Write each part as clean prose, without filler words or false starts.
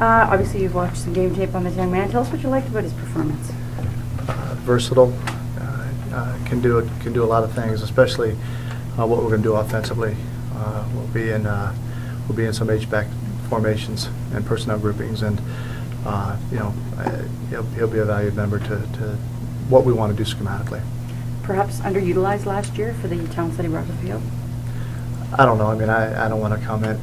Obviously, you've watched some game tape on this young man. Tell us what you liked about his performance. Versatile, can do a lot of things, especially what we're going to do offensively. We'll be in some H-back formations and personnel groupings, and he'll be a valued member to what we want to do schematically. Perhaps underutilized last year for the talents that he brought to the field? I don't know. I mean, I don't want to comment,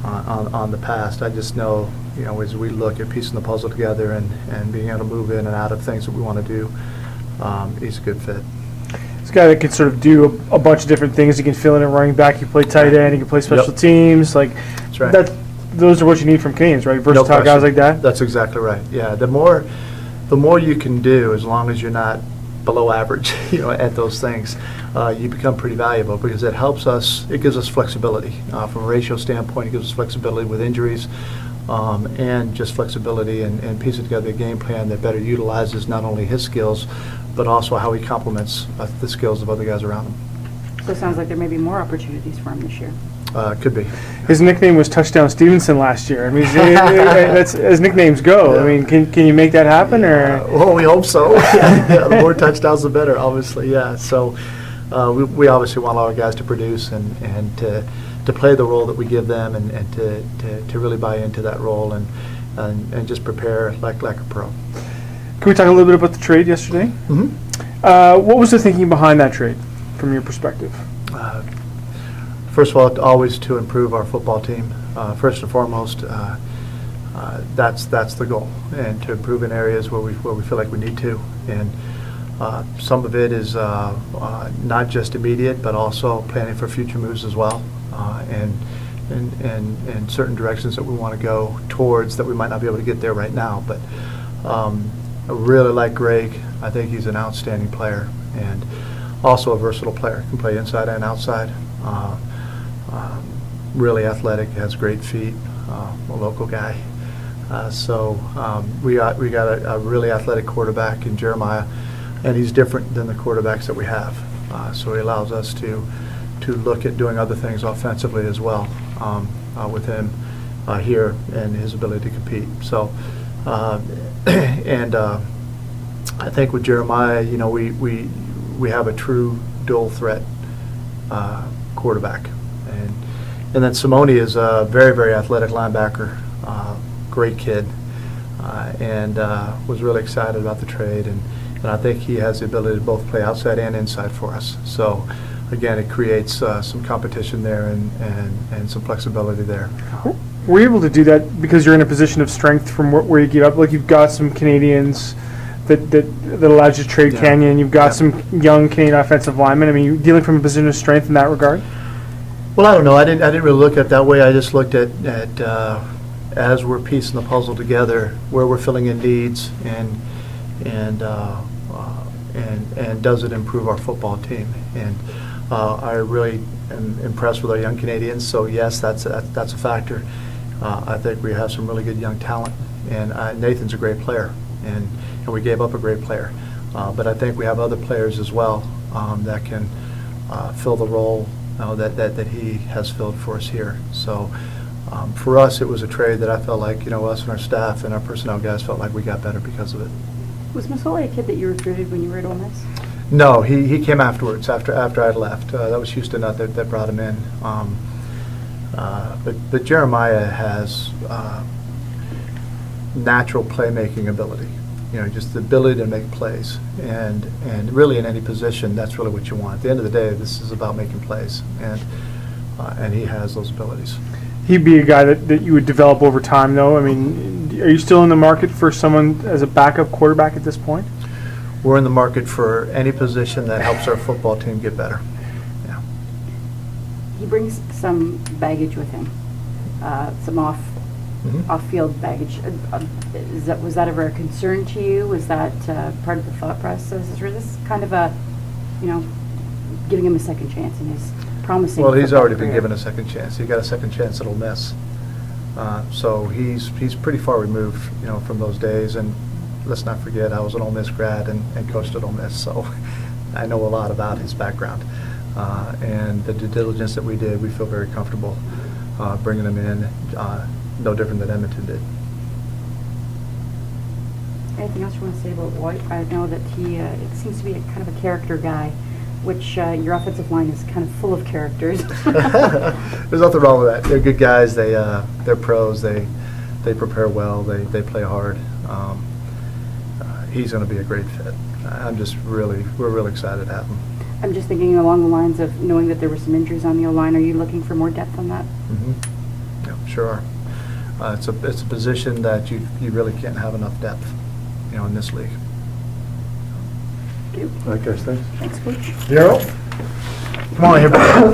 on the past. I just know, as we look at piecing the puzzle together and being able to move in and out of things that we want to do, he's a good fit. He's a guy that can sort of do a bunch of different things. He can fill in at running back. He can play tight end. He can play special teams. That's right. Those are what you need from Canadians, right? Versatile No guys like that. That's exactly right. Yeah, the more you can do, as long as you're not below average, at those things, you become pretty valuable because it helps us. It gives us flexibility from a ratio standpoint. It gives us flexibility with injuries, and just flexibility and piecing together a game plan that better utilizes not only his skills, but also how he complements the skills of other guys around him. So it sounds like there may be more opportunities for him this year. Could be. His nickname was Touchdown Stephenson last year. I mean, that's as nicknames go. Yeah. I mean, can you make that happen? Or well, we hope so. The more touchdowns, the better. Obviously, yeah. So we obviously want all our guys to produce and to play the role that we give them and to really buy into that role and just prepare like a pro. Can we talk a little bit about the trade yesterday? Mm-hmm. What was the thinking behind that trade, from your perspective? First of all, always to improve our football team. First and foremost, that's the goal, and to improve in areas where we feel like we need to. And some of it is not just immediate, but also planning for future moves as well, and certain directions that we want to go towards that we might not be able to get there right now. But I really like Greg. I think he's an outstanding player and also a versatile player. Can play inside and outside. Really athletic, has great feet, a local guy. So we got a really athletic quarterback in Jeremiah, and he's different than the quarterbacks that we have. So he allows us to look at doing other things offensively as well with him here and his ability to compete. So and I think with Jeremiah, we have a true dual threat quarterback. And then Simone is a very, very athletic linebacker, great kid, and was really excited about the trade. And I think he has the ability to both play outside and inside for us. So, again, it creates some competition there and some flexibility there. Were you able to do that because you're in a position of strength from where you give up? Like, you've got some Canadians that allows you to trade Canyon. You've got some young Canadian offensive linemen. I mean, you're dealing from a position of strength in that regard? Well, I don't know. I didn't really look at it that way. I just looked at as we're piecing the puzzle together, where we're filling in needs, and does it improve our football team? And I really am impressed with our young Canadians. So yes, that's a factor. I think we have some really good young talent, and Nathan's a great player, and we gave up a great player. But I think we have other players as well that can fill the role that he has filled for us here. So for us, it was a trade that I felt like, us and our staff and our personnel guys felt like we got better because of it. Was Masoli a kid that you recruited when you were at Ole Miss? No, he came afterwards, after I'd left. That was Houston Nutt that brought him in. But Jeremiah has natural playmaking ability. Just the ability to make plays, and really in any position, that's really what you want. At the end of the day, this is about making plays, and he has those abilities. He'd be a guy that you would develop over time, though. I mean, are you still in the market for someone as a backup quarterback at this point? We're in the market for any position that helps our football team get better. Yeah. He brings some baggage with him, some off-field baggage. Was that ever a concern to you? Was that part of the thought process? Or is this kind of a, giving him a second chance in his promising? Well, he's already been given a second chance. He got a second chance at Ole Miss, so he's pretty far removed, from those days. And let's not forget, I was an Ole Miss grad and coached at Ole Miss, so I know a lot about his background. And the due diligence that we did, we feel very comfortable bringing him in, no different than Edmonton did. Anything else you want to say about Wojt? I know that he, it seems to be a kind of a character guy, which your offensive line is kind of full of characters. There's nothing wrong with that. They're good guys. They're pros. They prepare well. They play hard. He's going to be a great fit. We're really excited to have him. I'm just thinking along the lines of knowing that there were some injuries on the O-line. Are you looking for more depth on that? Mm-hmm. Yeah, sure are. It's a position that you really can't have enough depth, in this league. Thank you. Okay, thanks. Thanks, Coach. Daryl? Come on, everybody.